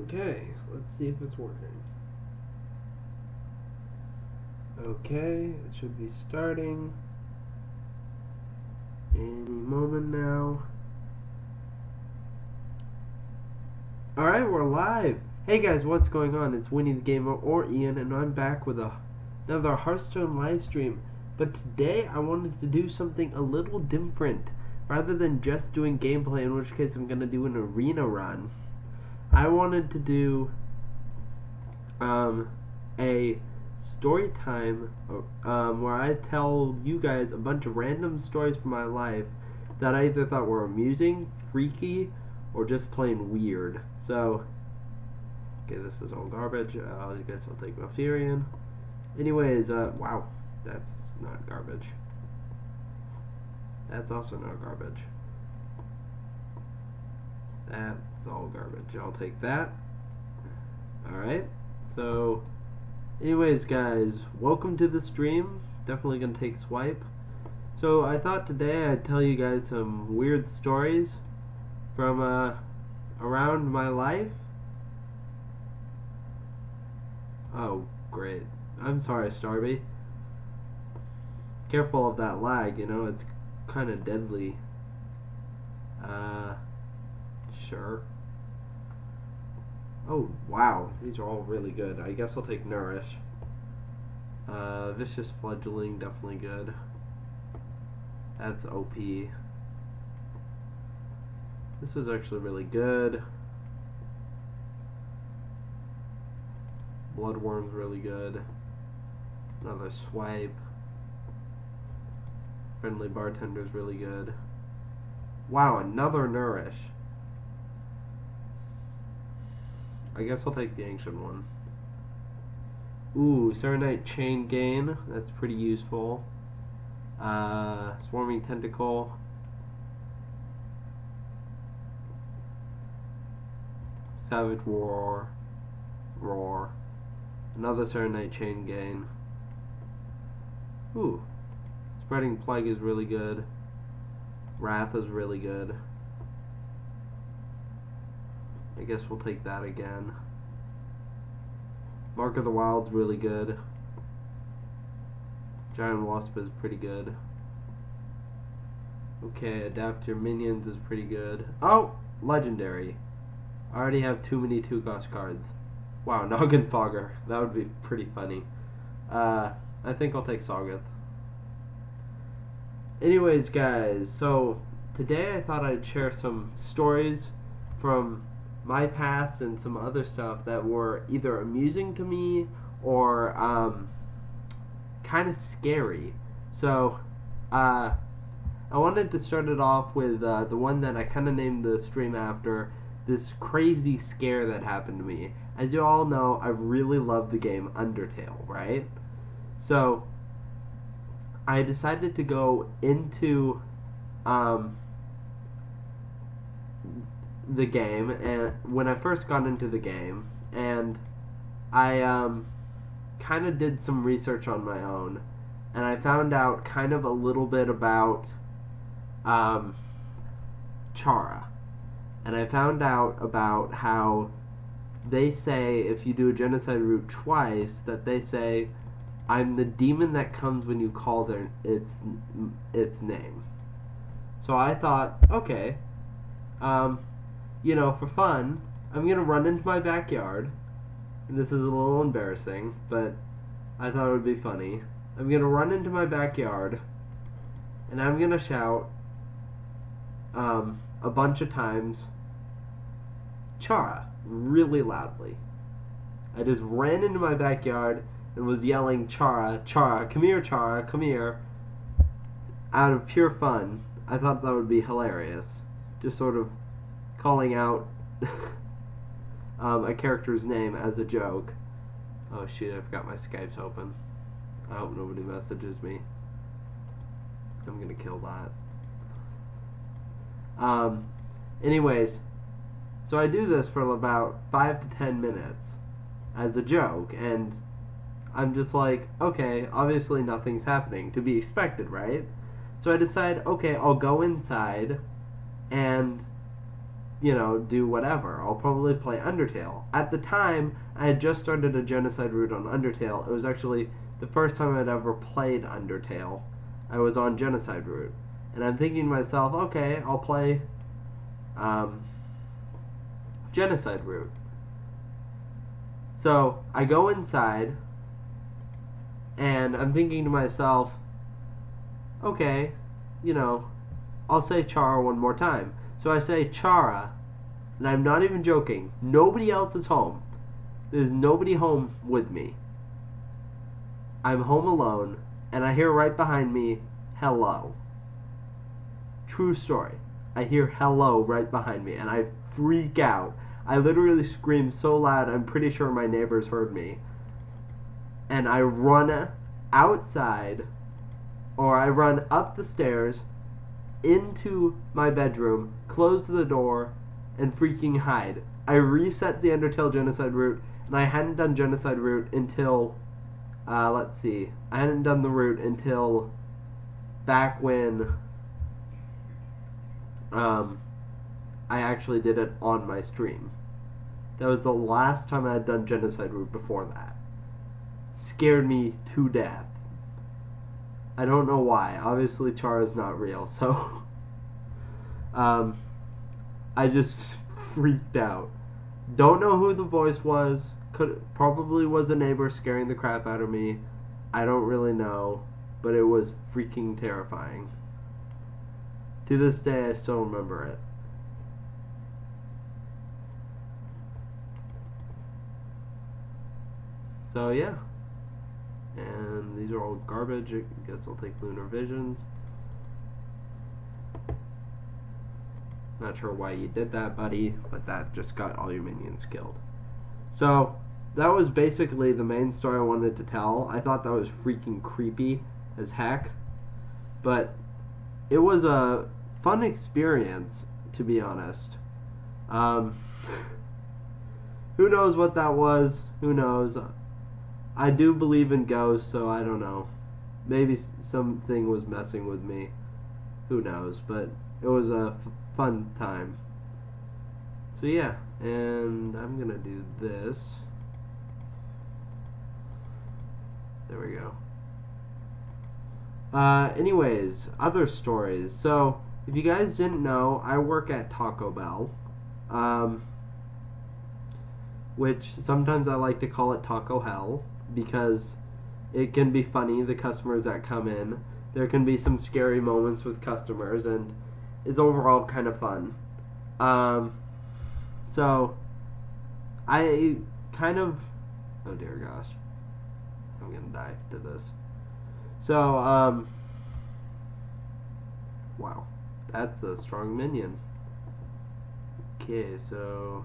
Okay, let's see if it's working. Okay, it should be starting any moment now. Alright, we're live! Hey guys, what's going on? It's Winnie the Gamer or Ian, and I'm back with another Hearthstone live stream. But today I wanted to do something a little different. Rather than just doing gameplay, in which case I'm going to do an arena run, I wanted to do a story time where I tell you guys a bunch of random stories from my life that I either thought were amusing, freaky, or just plain weird. So, okay, this is all garbage. I guess I'll take Malfurion. Anyways, wow, that's not garbage. That's also not garbage. That's all garbage. I'll take that. Alright, so anyways guys, welcome to the stream. Definitely gonna take swipe. So I thought today I'd tell you guys some weird stories from around my life. Oh great, I'm sorry Starby. Careful of that lag, you know, it's kinda deadly. Sure. Oh, wow. These are all really good. I guess I'll take Nourish. Vicious Fledgling, definitely good. That's OP. This is actually really good. Bloodworm's really good. Another Swipe. Friendly Bartender's really good. Wow, another Nourish. I guess I'll take the ancient one. Ooh, Serenite Chain Gain. That's pretty useful. Swarming Tentacle. Savage Roar. Roar. Another Serenite Chain Gain. Ooh. Spreading Plague is really good. Wrath is really good. I guess we'll take that again. Mark of the Wild's really good. Giant Wasp is pretty good. Okay, Adapt to Your Minions is pretty good. Oh! Legendary. I already have too many 2-cost cards. Wow, Noggin Fogger. That would be pretty funny. I think I'll take Soggoth. Anyways, guys, so today I thought I'd share some stories from my past and some other stuff that were either amusing to me or kind of scary. So I wanted to start it off with the one that I kind of named the stream after, this crazy scare that happened to me. As you all know, I really love the game Undertale, right? So I decided to go into the game, and when I first got into the game, and I kind of did some research on my own, and I found out kind of a little bit about Chara, and I found out about how they say if you do a genocide route twice, that they say I'm the demon that comes when you call its name. So I thought, okay, you know, for fun, I'm gonna run into my backyard, and this is a little embarrassing, but I thought it would be funny. I'm gonna run into my backyard, and I'm gonna shout a bunch of times, Chara, really loudly. I just ran into my backyard and was yelling, Chara, Chara, come here, Chara, come here, out of pure fun. I thought that would be hilarious. Just sort of calling out a character's name as a joke. Oh shit, I forgot my Skype's open. I hope nobody messages me. I'm gonna kill that. Anyways, so I do this for about 5 to 10 minutes as a joke, and I'm just like, okay, obviously nothing's happening, to be expected, right? So I decide, okay, I'll go inside and do whatever. I'll probably play Undertale. At the time, I had just started a genocide route on Undertale. It was actually the first time I'd ever played Undertale. I was on genocide route. And I'm thinking to myself, okay, I'll play genocide route. So I go inside, and I'm thinking to myself, okay, I'll say Chara one more time. So I say Chara, and I'm not even joking. Nobody else is home. There's nobody home with me. I'm home alone, and I hear right behind me, hello. True story. I hear hello right behind me, and I freak out. I literally scream so loud, I'm pretty sure my neighbors heard me. And I run outside, or I run up the stairs, into my bedroom, close the door, and freaking hide. I reset the Undertale genocide route, and I hadn't done genocide route until, let's see, I hadn't done the route until back when I actually did it on my stream. That was the last time I had done genocide route before that. Scared me to death. I don't know why. Obviously Chara's not real, so I just freaked out. Don't know who the voice was. Probably was a neighbor scaring the crap out of me. I don't really know, but it was freaking terrifying. To this day, I still remember it. So yeah. And these are all garbage. I guess I'll take Lunar Visions. Not sure why you did that, buddy, but that just got all your minions killed. So that was basically the main story I wanted to tell. I thought that was freaking creepy as heck, but it was a fun experience, to be honest. Who knows what that was? Who knows? I do believe in ghosts, so I don't know. Maybe something was messing with me. Who knows? But it was a fun time. So yeah, and I'm gonna do this. There we go. Anyways, other stories. So, if you guys didn't know, I work at Taco Bell. Which sometimes I like to call it Taco Hell, because it can be funny, the customers that come in. There can be some scary moments with customers, and it's overall kind of fun. So, I kind of... Oh dear gosh. I'm gonna die to this. So, wow. That's a strong minion. Okay, so...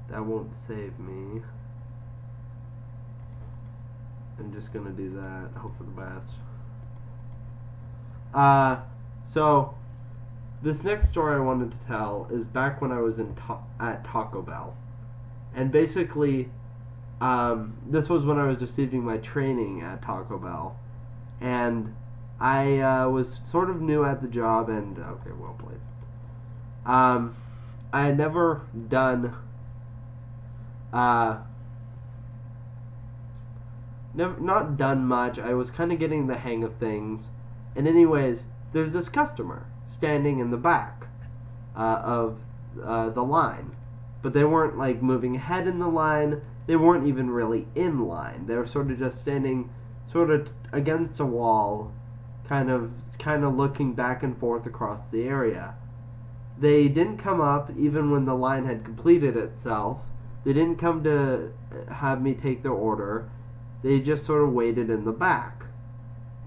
That won't save me. I'm just gonna do that. Hope for the best. So this next story I wanted to tell is back when I was at Taco Bell, and basically, this was when I was receiving my training at Taco Bell, and I was sort of new at the job, and okay, well played. I had never done. Not done much. I was kind of getting the hang of things. And anyways, there's this customer standing in the back of the line. But they weren't like moving ahead in the line. They weren't even really in line. They were sort of just standing sort of against a wall, kind of looking back and forth across the area. They didn't come up even when the line had completed itself. They didn't come to have me take their order. They just sort of waited in the back.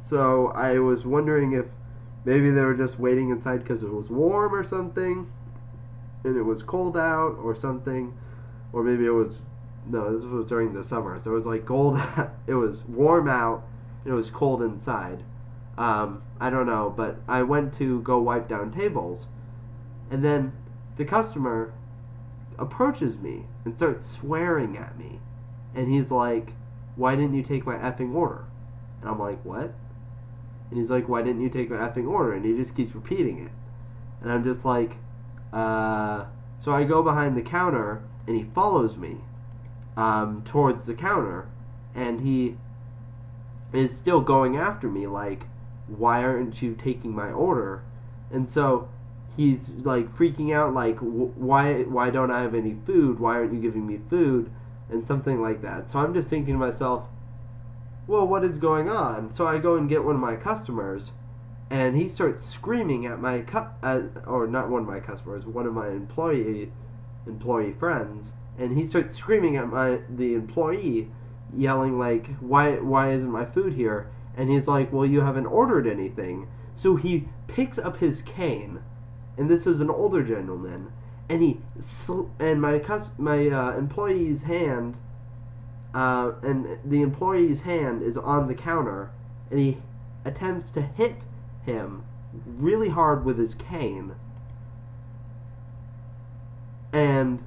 So I was wondering if maybe they were just waiting inside because it was warm or something, and it was cold out or something, or maybe it was, no, this was during the summer, so it was like cold, it was warm out, and it was cold inside. I don't know, but I went to go wipe down tables, and then the customer approaches me and starts swearing at me, and he's like, "Why didn't you take my effing order?" And I'm like, "What?" And he's like, "Why didn't you take my effing order?" And he just keeps repeating it. And I'm just like, so I go behind the counter, and he follows me towards the counter, and he is still going after me, like, why aren't you taking my order? And so he's like freaking out, like, why don't I have any food? Why aren't you giving me food? And something like that. So I'm just thinking to myself, well, what is going on? So I go and get one of my customers, and he starts screaming at my or not one of my customers, one of my employee friends, and he starts screaming at the employee, yelling like, why isn't my food here? And he's like, well, you haven't ordered anything. So he picks up his cane, and this is an older gentleman, and my employee's hand, and the employee's hand is on the counter, and he attempts to hit him really hard with his cane, and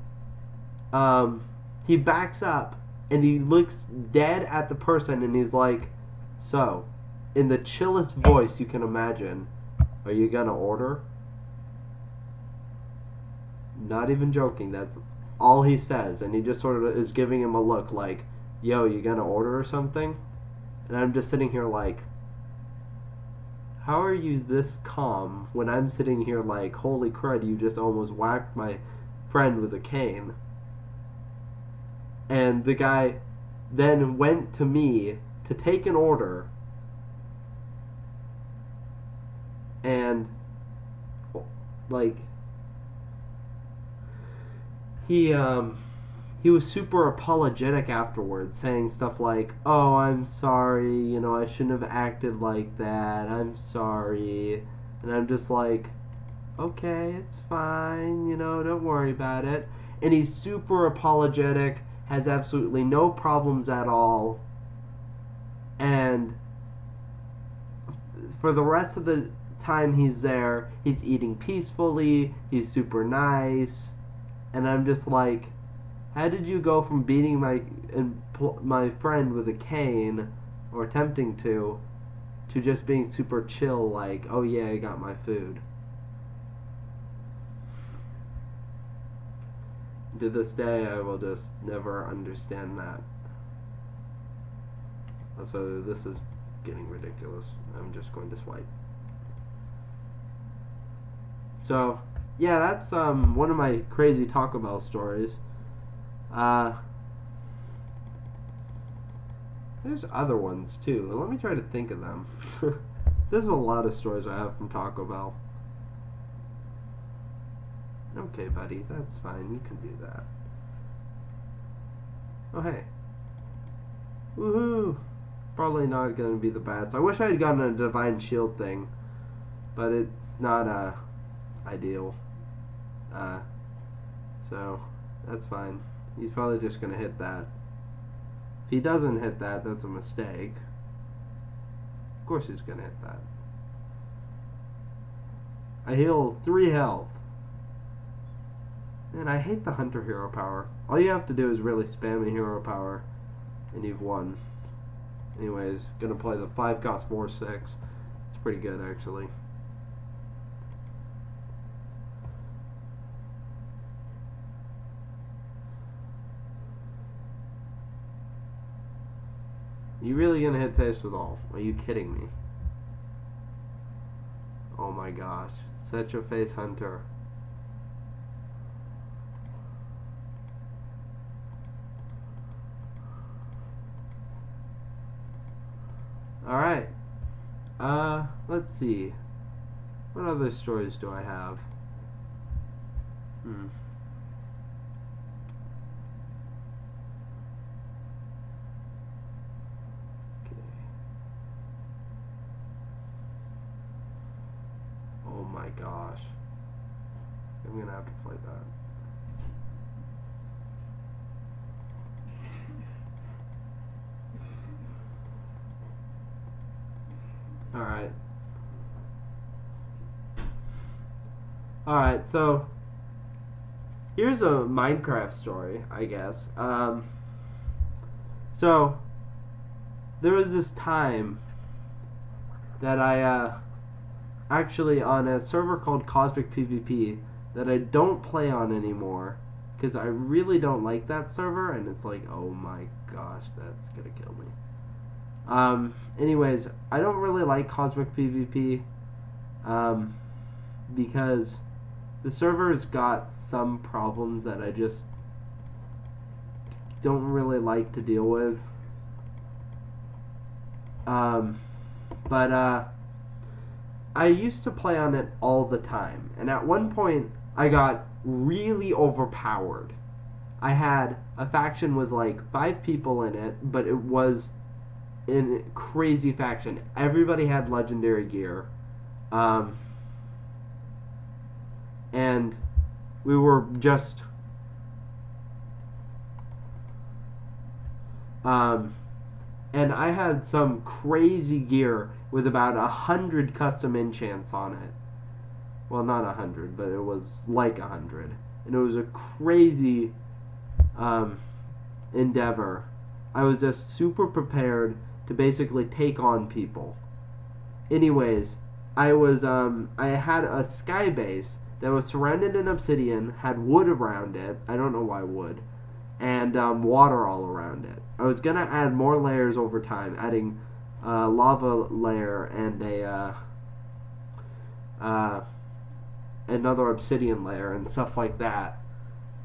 he backs up and he looks dead at the person, and he's like, so, in the chillest voice you can imagine, are you gonna order? Not even joking, that's all he says, and he just sort of is giving him a look like, yo, you gonna order or something? And I'm just sitting here like, how are you this calm when I'm sitting here like, holy crud, you just almost whacked my friend with a cane? And the guy then went to me to take an order, and like he was super apologetic afterwards, saying stuff like, oh, I'm sorry, you know, I shouldn't have acted like that, I'm sorry. And I'm just like, okay, it's fine, you know, don't worry about it. And he's super apologetic, has absolutely no problems at all, and for the rest of the time he's there, he's eating peacefully, he's super nice, and I'm just like, how did you go from beating my friend with a cane, or attempting to just being super chill, like, oh yeah, I got my food? To this day, I will just never understand that. So this is getting ridiculous. I'm just going to swipe. So, yeah, that's one of my crazy Taco Bell stories. There's other ones too. Let me try to think of them. There's a lot of stories I have from Taco Bell. Okay, buddy, that's fine. You can do that. Oh, hey. Woohoo! Probably not going to be the best. I wish I had gotten a Divine Shield thing, but it's not ideal. So, that's fine. He's probably just going to hit that. If he doesn't hit that, that's a mistake. Of course he's going to hit that. I heal 3 health. Man, I hate the Hunter hero power. All you have to do is really spam a hero power, and you've won. Anyways, gonna play the 5 cost 4/6. It's pretty good, actually. You really gonna hit face with all? Are you kidding me? Oh my gosh, such a face hunter. Alright. Let's see. What other stories do I have? Okay. Oh my gosh. I'm gonna have to play that. Alright. Alright, so here's a Minecraft story, I guess. So there was this time that I actually on a server called Cosmic PvP that I don't play on anymore because I really don't like that server, and it's like, oh my gosh, that's gonna kill me. Anyways, I don't really like Cosmic PvP because the server's got some problems that I just don't really like to deal with. But I used to play on it all the time, and at one point I got really overpowered. I had a faction with like 5 people in it, but it was a crazy faction. Everybody had legendary gear, and we were just and I had some crazy gear with about 100 custom enchants on it. Well, not 100, but it was like 100. And it was a crazy endeavor. I was just super prepared to basically take on people. Anyways, I had a sky base that was surrounded in obsidian, had wood around it. I don't know why wood. And water all around it. I was gonna add more layers over time, adding lava layer and another obsidian layer and stuff like that.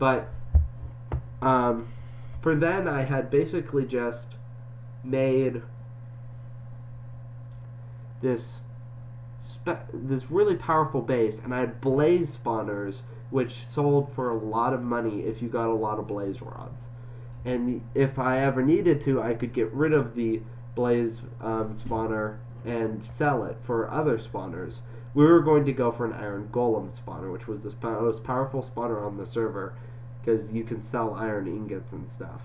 But for then, I had basically just made this really powerful base, and I had blaze spawners, which sold for a lot of money if you got a lot of blaze rods. And if I ever needed to, I could get rid of the blaze spawner and sell it for other spawners. We were going to go for an iron golem spawner, which was the most powerful spawner on the server, because you can sell iron ingots and stuff.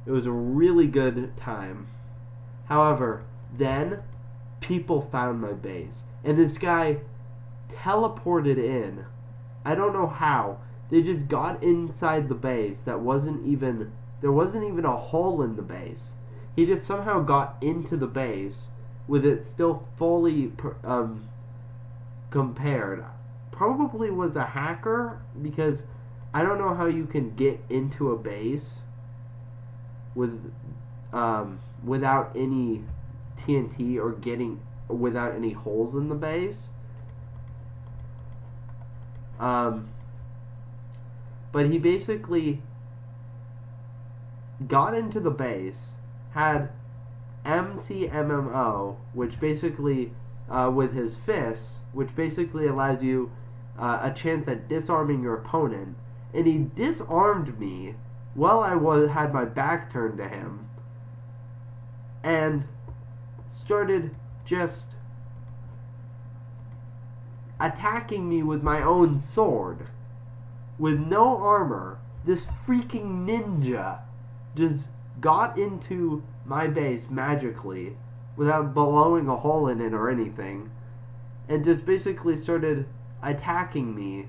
It was a really good time. However, then people found my base, and this guy teleported in. I don't know how. They just got inside the base. There wasn't even a hole in the base. He just somehow got into the base with it still fully compared. Probably was a hacker, because I don't know how you can get into a base with without any TNT or without any holes in the base. But he basically got into the base, had MCMMO, which basically, with his fists, which basically allows you a chance at disarming your opponent, and he disarmed me while I had my back turned to him, and started just attacking me with my own sword. With no armor, this freaking ninja just got into my base magically without blowing a hole in it or anything, and just basically started attacking me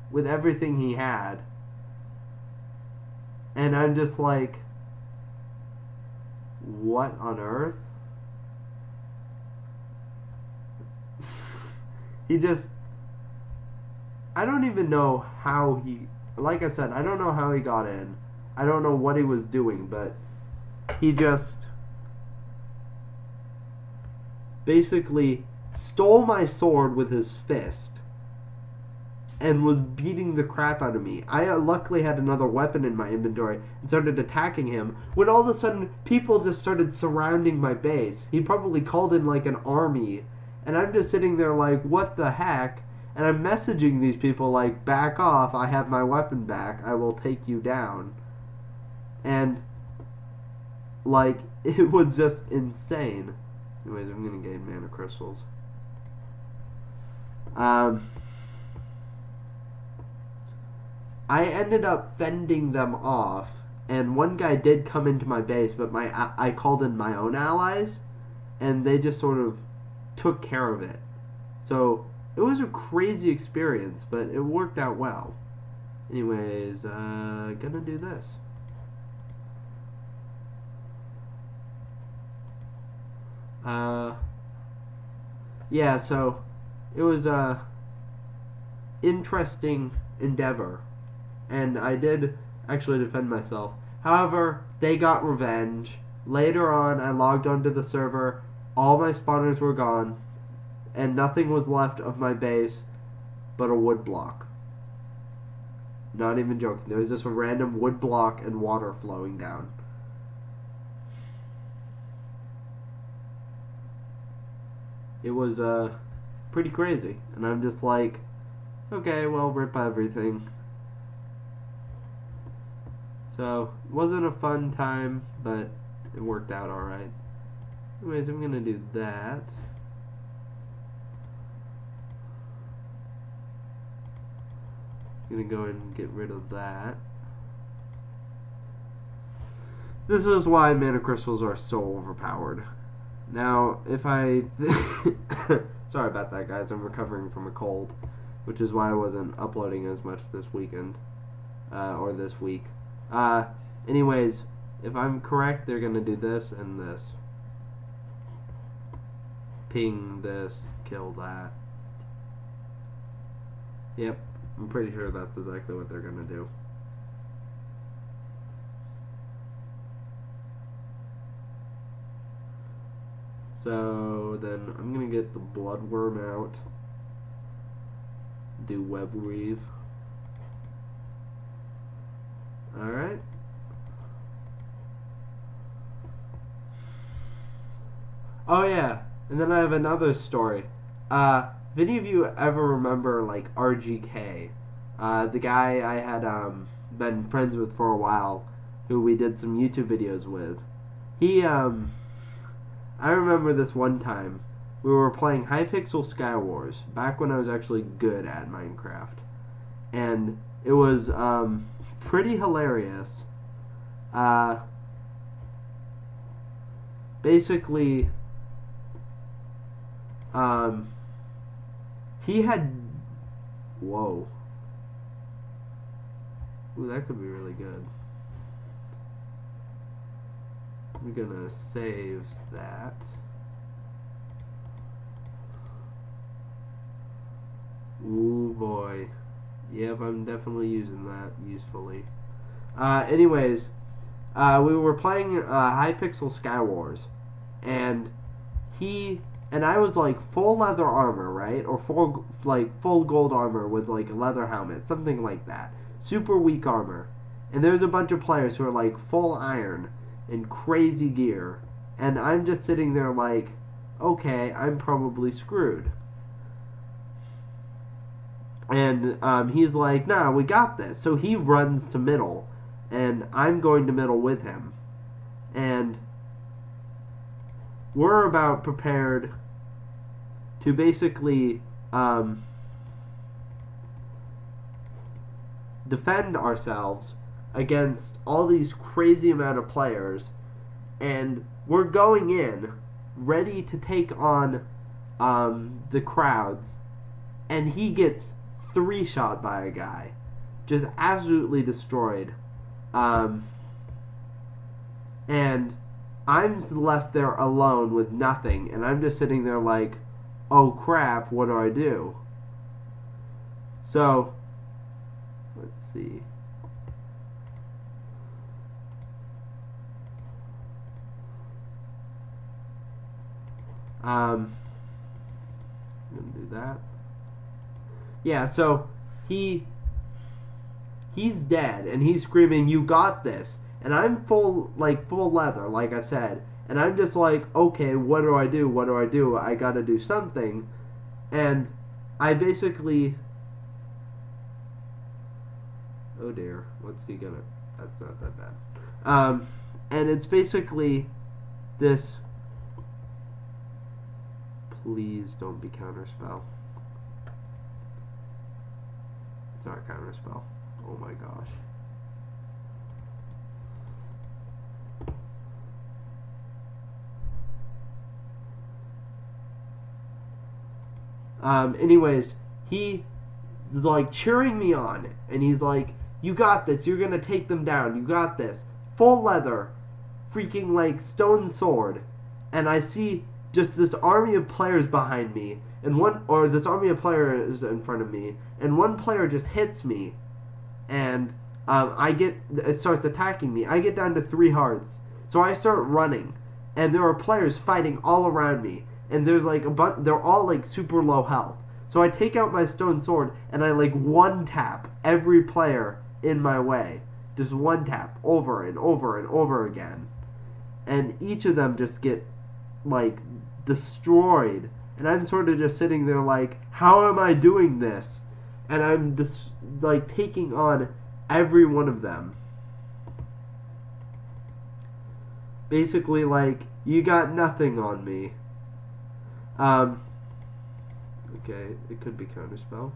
with everything he had. And I'm just like, what on earth? I don't even know how like I said, I don't know how he got in. I don't know what he was doing, but he just basically stole my sword with his fist and was beating the crap out of me. I luckily had another weapon in my inventory and started attacking him, when all of a sudden people just started surrounding my base. He probably called in like an army, and I'm just sitting there like, what the heck? And I'm messaging these people like, back off, I have my weapon back, I will take you down. And like, it was just insane. Anyways, I'm gonna gain mana crystals. I ended up fending them off, and one guy did come into my base, but I called in my own allies, and they just sort of took care of it. So it was a crazy experience, but it worked out well. Anyways, gonna do this. Yeah, so it was a interesting endeavor, and I did actually defend myself. However, they got revenge. Later on, I logged onto the server. All my spawners were gone, and nothing was left of my base but a wood block. Not even joking. There was just a random wood block and water flowing down. It was pretty crazy, and I'm just like, okay, well, rip everything. So, it wasn't a fun time, but it worked out alright. Anyways, I'm gonna do that. I'm gonna go and get rid of that. This is why mana crystals are so overpowered. Now, if I... Sorry about that, guys. I'm recovering from a cold, which is why I wasn't uploading as much this weekend, or this week. Anyways, if I'm correct, they're gonna do this and this. Ping this, kill that. Yep, I'm pretty sure that's exactly what they're gonna do. So then I'm gonna get the bloodworm out. Do web weave. Alright. Oh yeah, and then I have another story. If any of you ever remember like RGK, the guy I had been friends with for a while, who we did some YouTube videos with, he I remember this one time we were playing Hypixel Sky Wars back when I was actually good at Minecraft, and it was pretty hilarious. Basically, he had, whoa, ooh, that could be really good. I'm gonna save that. Ooh boy, yep, I'm definitely using that usefully. Anyways, we were playing Hypixel Sky Wars, and I was like full leather armor, right? Or full gold armor with like a leather helmet, something like that. Super weak armor. And there's a bunch of players who are like full iron and crazy gear. And I'm just sitting there like, okay, I'm probably screwed. And he's like, nah, we got this. So he runs to middle, and I'm going to middle with him. And we're about prepared to basically defend ourselves against all these crazy amount of players, and we're going in ready to take on the crowds, and he gets 3-shot by a guy, just absolutely destroyed, and I'm left there alone with nothing, and I'm just sitting there like, oh crap, what do I do? So, let's see. I'm gonna do that. Yeah, so he's dead, and he's screaming, "You got this!" And I'm full leather, like I said, and I'm just like, okay, what do I do? What do I do? I gotta do something, and I basically, oh dear, what's he gonna? That's not that bad. And it's basically this. Please don't be counterspell. It's not counterspell. Oh my gosh. Anyways, he is like cheering me on, and he's like, "You got this. You're gonna take them down. You got this." Full leather, freaking like stone sword, and I see just this army of players behind me, and this army of players in front of me, and one player just hits me, and it starts attacking me. I get down to 3 hearts, so I start running, and there are players fighting all around me, and there's like they're all like super low health. So I take out my stone sword and I like one tap every player in my way, just one tap over and over and over again, and each of them just get like destroyed, and I'm sort of just sitting there like, how am I doing this? And I'm just like taking on every one of them. Basically, like, you got nothing on me. Okay, it could be counterspell.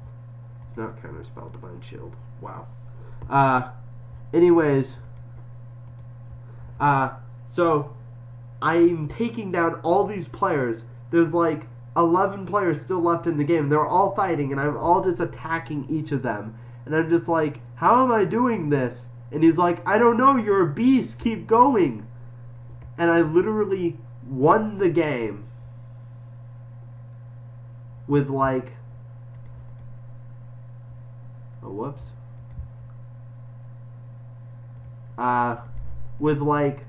It's not counterspell, divine shield. Wow. Anyways, so I'm taking down all these players. There's like 11 players still left in the game. They're all fighting, and I'm all just attacking each of them. And I'm just like, how am I doing this? And he's like, I don't know, you're a beast, keep going. And I literally won the game with like, oh, whoops. With like,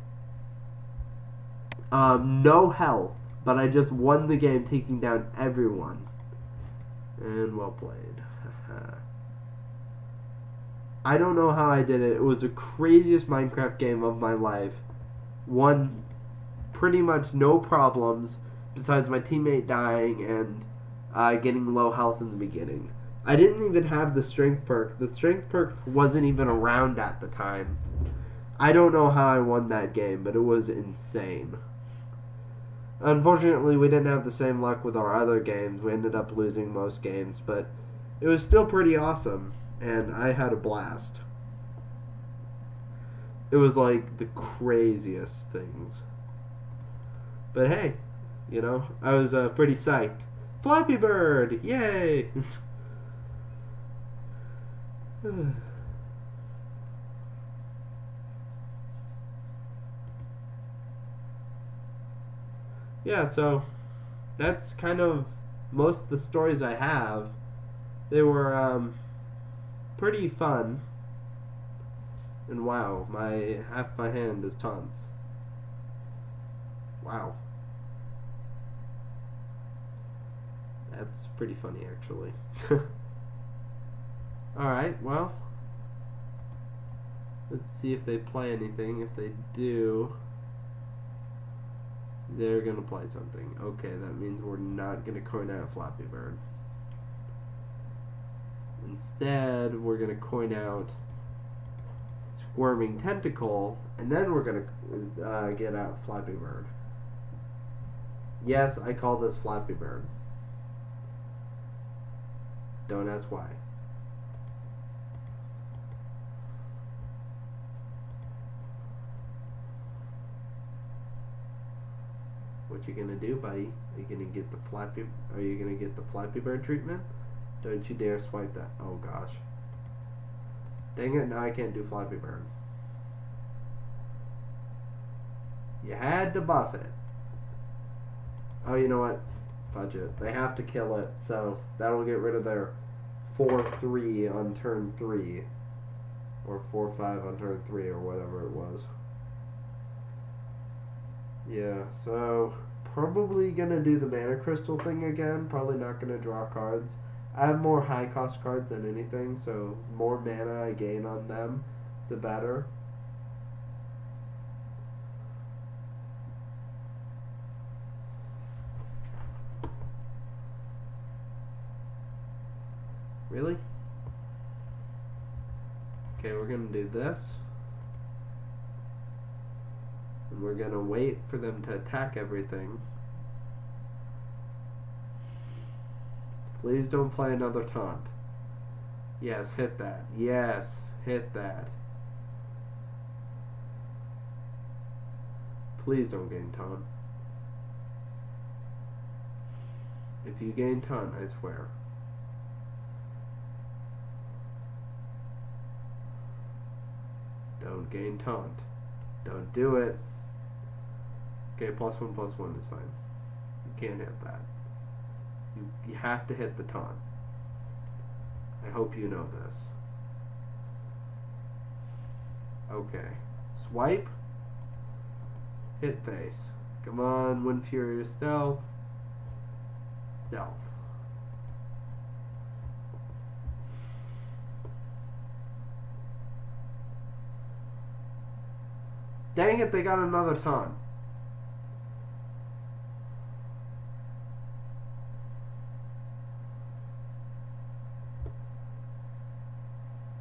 no health, but I just won the game taking down everyone. And well played. I don't know how I did it. It was the craziest Minecraft game of my life. Won pretty much no problems, besides my teammate dying and getting low health in the beginning. I didn't even have the strength perk. The strength perk wasn't even around at the time. I don't know how I won that game, but it was insane. Unfortunately, we didn't have the same luck with our other games. We ended up losing most games, but it was still pretty awesome, and I had a blast. It was like the craziest things. But hey, you know, I was pretty psyched. Flappy Bird! Yay! Yeah, so that's kind of most of the stories I have. They were pretty fun. And wow, half my hand is taunts. Wow. That's pretty funny, actually. Alright, well, let's see if they play anything. If they do, they're gonna play something. Okay, that means we're not gonna coin out Flappy Bird. Instead, we're gonna coin out Squirming Tentacle, and then we're gonna get out Flappy Bird. Yes, I call this Flappy Bird. Don't ask why. What you gonna do, buddy? Are you gonna get the Flappy Bird treatment? Don't you dare swipe that. Oh gosh. Dang it, now I can't do Flappy Bird. You had to buff it. Oh, you know what? Fudge it. They have to kill it, so that'll get rid of their 4-3 on turn 3. Or 4-5 on turn 3, or whatever it was. Yeah, so probably gonna do the mana crystal thing again. Probably not gonna draw cards. I have more high cost cards than anything, so more mana I gain on them, the better. Really? Okay, we're gonna do this. And we're gonna wait for them to attack everything. Please don't play another taunt. Yes, hit that. Yes, hit that. Please don't gain taunt. If you gain taunt, I swear. Don't gain taunt. Don't do it. Okay, +1/+1 is fine. You can't hit that. You have to hit the taunt. I hope you know this. Okay. Swipe. Hit face. Come on, Wind Fury stealth. Stealth. Dang it, they got another taunt.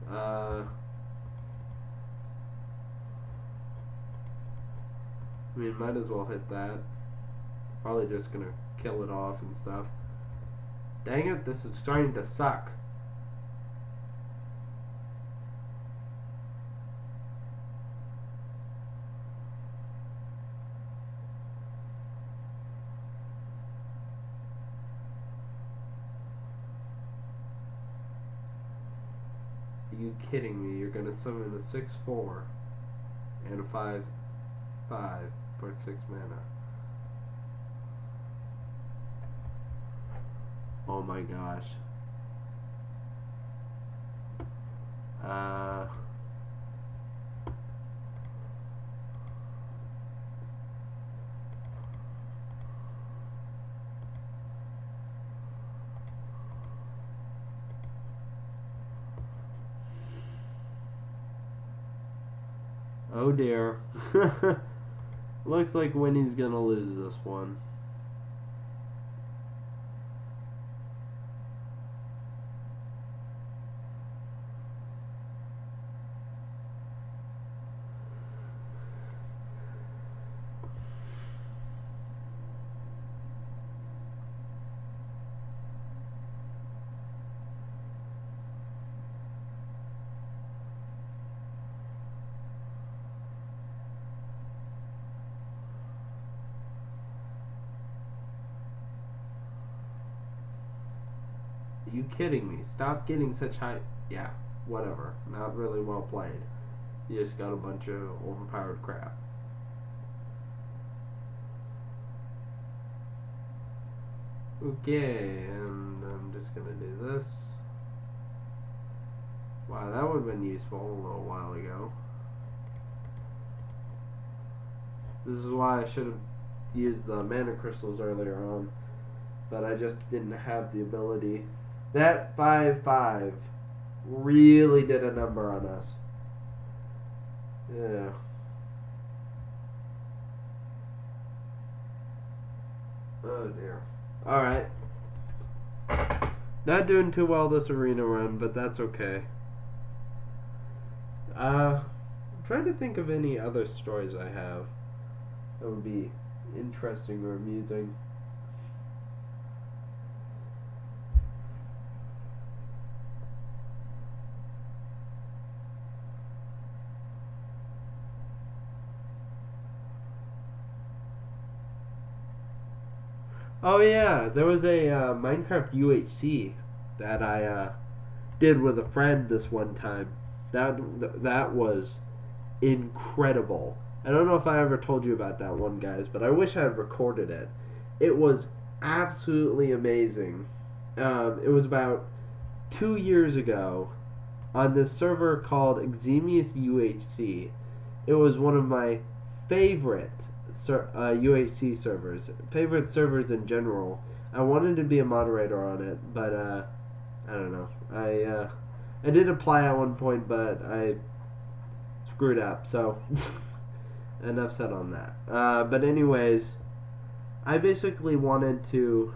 I mean, might as well hit that. Probably just gonna kill it off and stuff. Dang it, this is starting to suck. Are you kidding me? You're gonna summon a 6/4 and a 5/5 for 6 mana. Oh my gosh. Oh dear. Looks like Winnie's gonna lose this one. Are you kidding me? Stop getting such high... Yeah, whatever. Not really well played. You just got a bunch of overpowered crap. Okay, and I'm just gonna do this. Wow, that would have been useful a little while ago. This is why I should have used the mana crystals earlier on, but I just didn't have the ability. That 5/5 really did a number on us. Yeah. Oh dear. Alright. Not doing too well this arena run, but that's okay. I'm trying to think of any other stories I have that would be interesting or amusing. Oh yeah, there was a Minecraft UHC that I did with a friend this one time. That was incredible. I don't know if I ever told you about that one, guys, but I wish I had recorded it. It was absolutely amazing. It was about 2 years ago on this server called Exemius UHC. It was one of my favorite UHC servers, favorite servers in general. I wanted to be a moderator on it, but I don't know. I did apply at one point, but I screwed up. So enough said on that. But anyways, I basically wanted to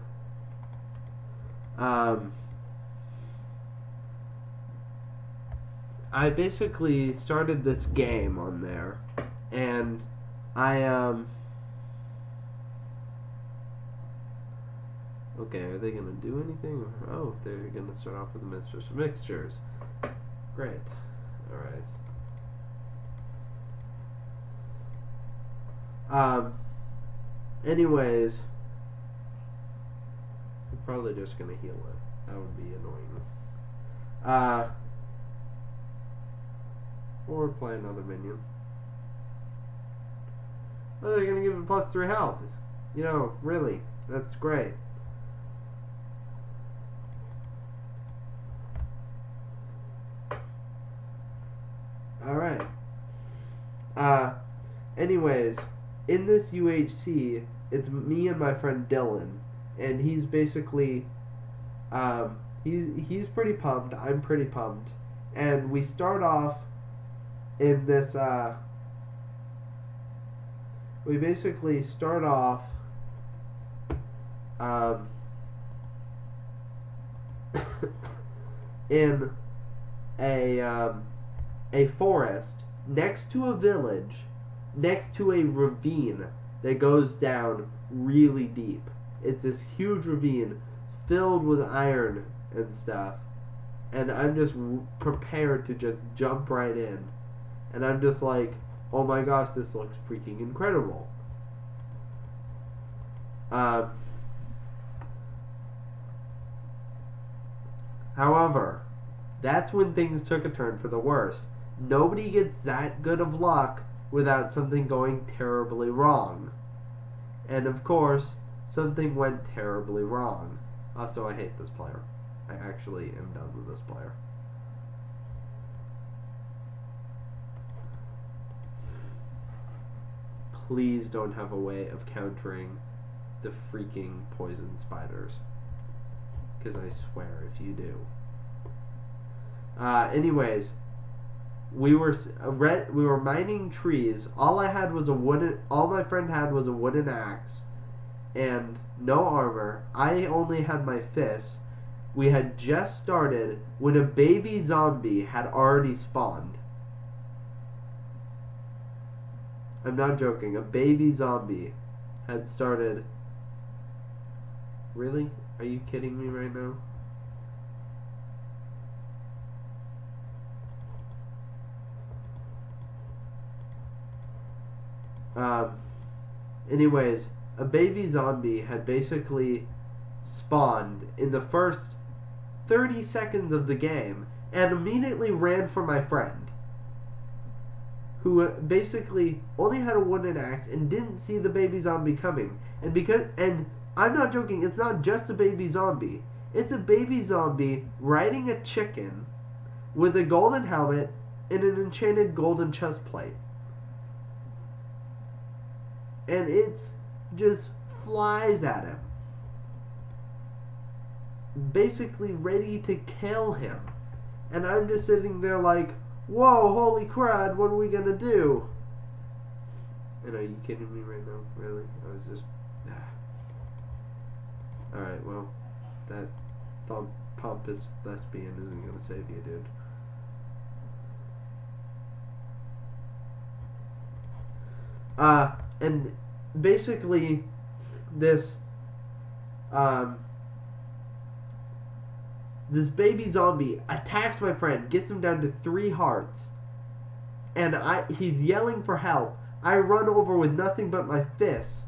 I basically started this game on there, and okay, are they gonna do anything? Oh, they're gonna start off with the Mistress of Mixtures. Great. Alright. Anyways, I'm probably just gonna heal it. That would be annoying. Or play another minion. Oh, they're gonna give it +3 health. You know, really. That's great. Alright. Anyways, in this UHC, it's me and my friend Dylan, and he's basically, he's pretty pumped, I'm pretty pumped, and we start off in this, we basically start off, in a forest next to a village, next to a ravine that goes down really deep. It's this huge ravine filled with iron and stuff. And I'm just prepared to just jump right in. And I'm just like, oh my gosh, this looks freaking incredible. However, that's when things took a turn for the worse. Nobody gets that good of luck without something going terribly wrong. And of course, something went terribly wrong. Also, I hate this player. I actually am done with this player. Please don't have a way of countering the freaking poison spiders. Because I swear if you do. Anyways, we were mining trees. All my friend had was a wooden axe and no armor. I only had my fists. We had just started when a baby zombie had already spawned. I'm not joking. A baby zombie had started. Really? Are you kidding me right now? Anyways, a baby zombie had basically spawned in the first 30 seconds of the game and immediately ran for my friend, who basically only had a wooden axe and didn't see the baby zombie coming. And I'm not joking, it's not just a baby zombie. It's a baby zombie riding a chicken with a golden helmet and an enchanted golden chest plate. And it's just flies at him, basically ready to kill him. And I'm just sitting there like, whoa, holy crud, what are we gonna do? And are you kidding me right now? Really? I was just... Alright, well, that pompous thespian isn't gonna save you, dude. And basically, this baby zombie attacks my friend, gets him down to 3 hearts, and he's yelling for help. I run over with nothing but my fists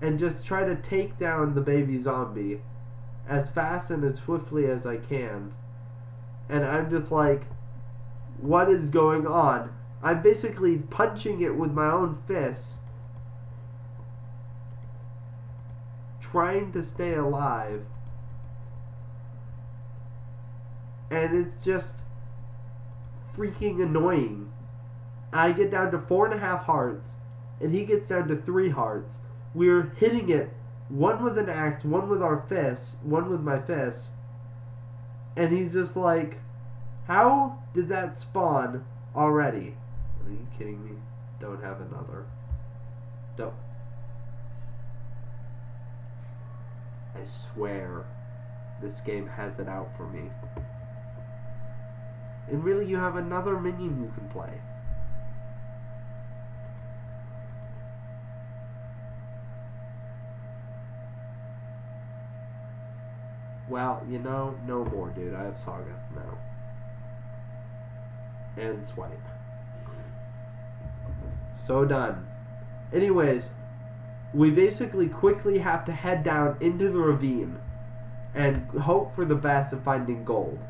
and just try to take down the baby zombie as fast and as swiftly as I can. And I'm just like, what is going on? I'm basically punching it with my own fists, trying to stay alive. And it's just freaking annoying. I get down to 4.5 hearts, and he gets down to 3 hearts. We're hitting it, one with an axe, one with our fists, one with my fists. And he's just like, how did that spawn already? Are you kidding me? Don't have another. Don't. I swear, this game has it out for me. And really, you have another minion you can play. Well, you know, no more, dude. I have Saga now. And Swipe. So done. Anyways, we basically quickly have to head down into the ravine and hope for the best of finding gold.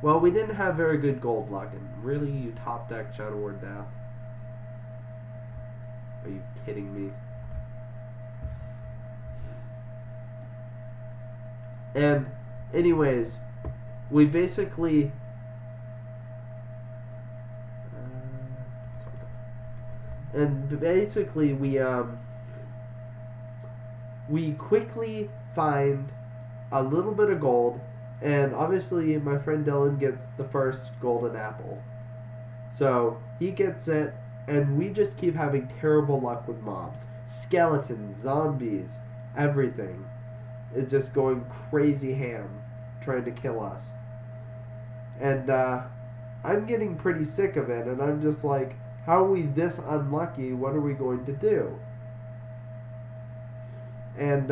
Well, we didn't have very good gold luck, and really, you top deck Shadow Word Death? Are you kidding me? And anyways, we basically we quickly find a little bit of gold, and obviously my friend Dylan gets the first golden apple. So he gets it, and we just keep having terrible luck with mobs. Skeletons, zombies, everything is just going crazy ham trying to kill us. And I'm getting pretty sick of it, and I'm just like, how are we this unlucky? What are we going to do? And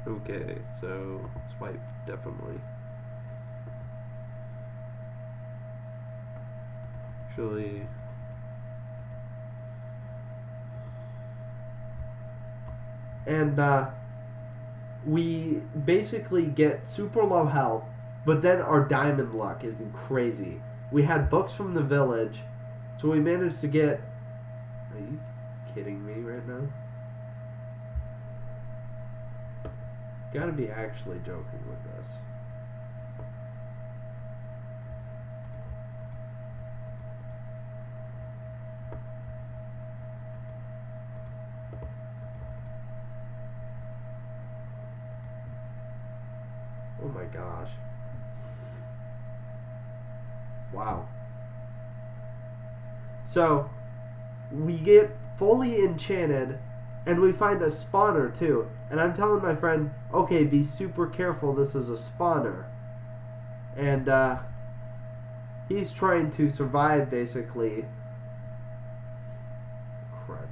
okay, so swipe definitely. Actually, and we basically get super low health, but then our diamond luck is crazy. We had books from the village, so we managed to get. Are you kidding me right now? Gotta be actually joking with this. Oh my gosh. Wow. So, we get fully enchanted, and we find a spawner too. And I'm telling my friend, okay, be super careful, this is a spawner. And he's trying to survive, basically. Crud.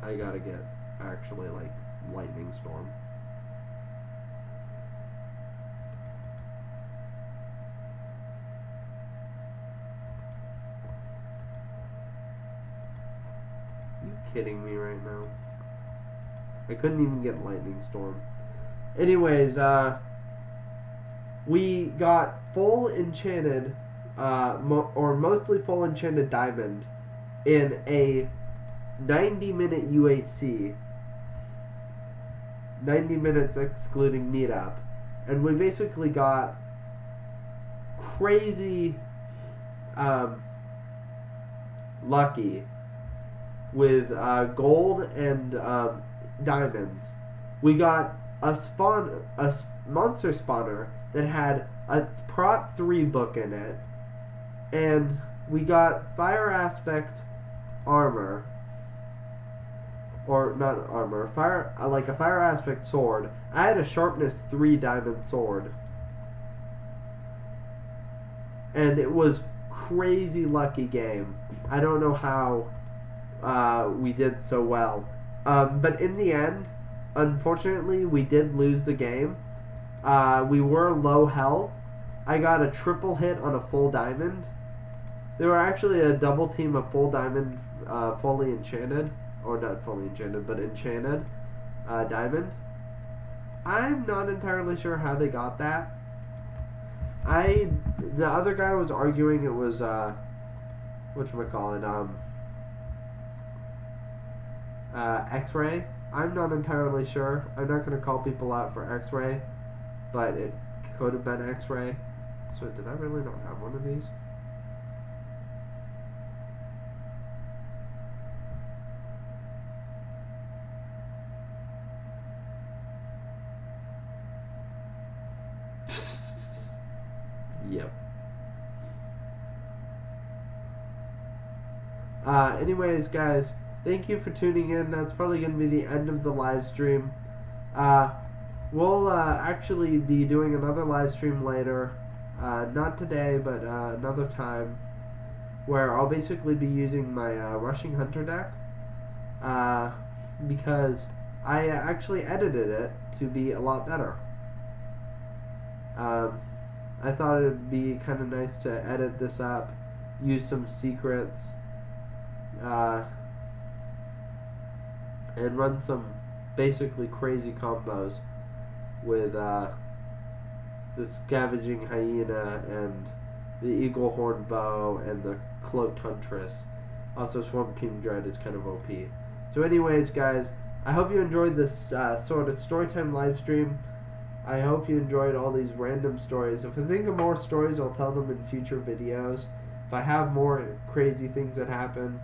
I gotta get, actually, like, lightning storm. Kidding me right now? I couldn't even get lightning storm. Anyways, we got full enchanted, or mostly full enchanted diamond in a 90-minute UHC. 90 minutes excluding meetup. And we basically got crazy lucky with gold and diamonds. We got a monster spawner that had a Prot 3 book in it, and we got fire aspect armor, or not armor, like a fire aspect sword. I had a sharpness 3 diamond sword, and it was crazy lucky game. I don't know how we did so well. But in the end, unfortunately, we did lose the game. We were low health. I got a triple hit on a full diamond. There were actually a double team of full diamond, fully enchanted. Or not fully enchanted, but enchanted diamond. I'm not entirely sure how they got that. The other guy was arguing it was, whatchamacallit, X-ray. I'm not entirely sure. I'm not going to call people out for X-ray, but it could have been X-ray. So did I really not have one of these? Yep. Anyways, guys, thank you for tuning in. That's probably going to be the end of the live stream. We'll actually be doing another live stream later. Not today, but another time, where I'll basically be using my Rushing Hunter deck. Because I actually edited it to be a lot better. I thought it would be kind of nice to edit this up, use some secrets, and run some basically crazy combos with the Scavenging Hyena and the Eagle Horn Bow and the Cloaked Huntress. Also, Swamp King Dread is kind of OP. So anyways, guys, I hope you enjoyed this sort of storytime live stream. I hope you enjoyed all these random stories. If I think of more stories, I'll tell them in future videos. If I have more crazy things that happen,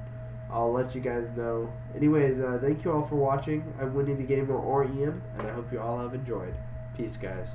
I'll let you guys know. Anyways, thank you all for watching. I'm Winnie the Gamer, or Ian, and I hope you all have enjoyed. Peace, guys.